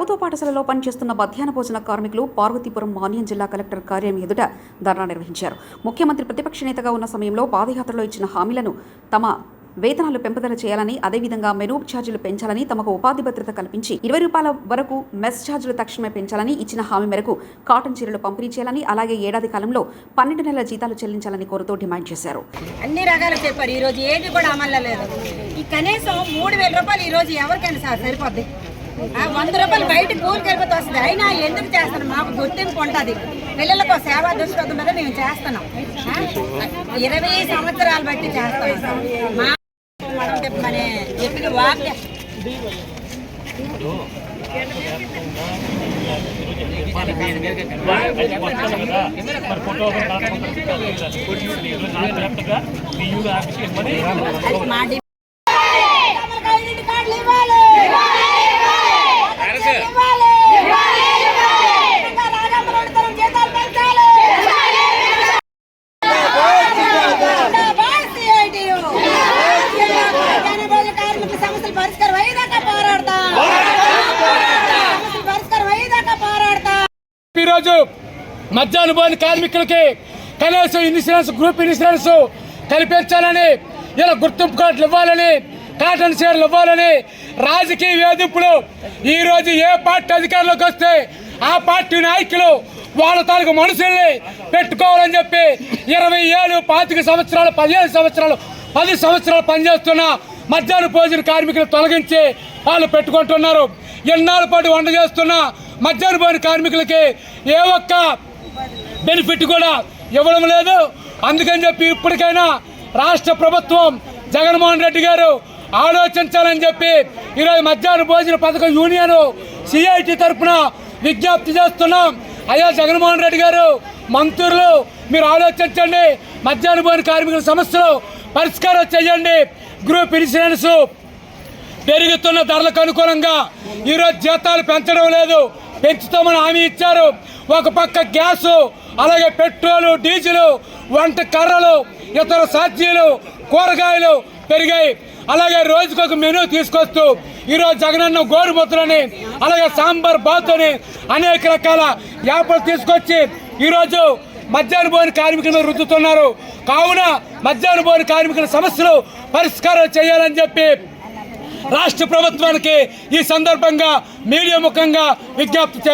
ప్రభుత్వ పాఠశాలలో పనిచేస్తున్న మధ్యాహ్న భోజన కార్మికులు పార్వతీపురం మాన్యం జిల్లా కలెక్టర్ కార్యాలయం ఎదుట ధర్నా నిర్వహించారు. ముఖ్యమంత్రి ప్రతిపక్ష నేతగా ఉన్న సమయంలో పాదయాత్రలో ఇచ్చిన హామీలను తమ వేతనాలు పెంపుదల చేయాలని, అదేవిధంగా మెనూ ఛార్జీలు పెంచాలని, తమకు ఉపాధి భద్రత కల్పించి 20 రూపాయల వరకు మెస్ ఛార్జీలు తక్షణమే పెంచాలని, ఇచ్చిన హామీ మేరకు కాటన్ చీరలు పంపిణీ చేయాలని, అలాగే ఏడాది కాలంలో 12 నెలల జీతాలు చెల్లించాలని కోరుతూ డిమాండ్ చేశారు. అన్ని రకాలు చెప్పారు. ఈ రోజు ఏది కూడా అమల్లో లేదు. ఈ కనీసం 3000 రూపాయలు ఈ రోజు ఎవరికైనా సార్ సరిపోద్ది. 100 రూపాయలు బయట కూలికి వెళ్ళిపోతే వస్తుంది. అయినా ఎందుకు చేస్తాను? మాకు గుర్తింపు ఉంటుంది. పిల్లలకు సేవా దృష్టి మీద మేము చేస్తున్నాం. 20 సంవత్సరాలు బట్టి చేస్తున్నాం. మన చెప్పిన వాక్యం ఈరోజు మధ్యాహ్న భోజన కార్మికులకి కనీసం ఇన్సూరెన్స్, గ్రూప్ ఇన్సూరెన్స్ కల్పించాలని, ఇలా గుర్తింపు కార్డులు ఇవ్వాలని, కాటన్ చీరలు ఇవ్వాలని రాజకీయ వేధింపులు ఈరోజు ఏ పార్టీ అధికారంలోకి వస్తే ఆ పార్టీ నాయకులు వాళ్ళ తాలూకు మనుషుల్ని పెట్టుకోవాలని చెప్పి 20 ఏళ్ళు, 25 సంవత్సరాలు, 15 సంవత్సరాలు, 10 సంవత్సరాలు పనిచేస్తున్న మధ్యాహ్న భోజన కార్మికులు తొలగించి వాళ్ళు పెట్టుకుంటున్నారు. ఎన్నాళ్ళ పాటు వంట చేస్తున్న మధ్యాహ్న భోజన కార్మికులకి ఏ ఒక్క బెనిఫిట్ కూడా ఇవ్వడం లేదు. అందుకని చెప్పి ఇప్పటికైనా రాష్ట్ర ప్రభుత్వం జగన్మోహన్ రెడ్డి గారు ఆలోచించాలని చెప్పి ఈరోజు మధ్యాహ్న భోజన పథకం యూనియన్ సిఐటి తరఫున విజ్ఞప్తి చేస్తున్నాం. అయ్యా జగన్మోహన్ రెడ్డి గారు, మంత్రులు మీరు ఆలోచించండి. మధ్యాహ్న భోజన కార్మికుల సమస్యలు పరిష్కారం చేయండి. గ్రూప్ ఇన్సూరెన్స్ పెరుగుతున్న ధరలకు అనుగుణంగా ఈరోజు జీతాలు పెంచడం లేదు, పెంచుతామని హామీ ఇచ్చారు. ఒక పక్క గ్యాసు, అలాగే పెట్రోలు, డీజిల్, వంట కర్రలు, ఇతర ఛార్జీలు, కూరగాయలు పెరిగాయి. అలాగే రోజుకొక మెనూ తీసుకొస్తూ ఈరోజు జగనన్న గోరుముద్దలని, అలాగే సాంబార్ బాత్ అని అనేక రకాల యాప్లు తీసుకొచ్చి ఈరోజు మధ్యాహ్న భోజన కార్మికులను రుద్దుతున్నారు. కావున మధ్యాహ్న భోజన కార్మికుల సమస్యలు పరిష్కారం చేయాలని చెప్పి రాష్ట్ర ప్రభుత్వానికి ఈ సందర్భంగా మీడియా ముఖంగా విజ్ఞప్తి చేస్తారు.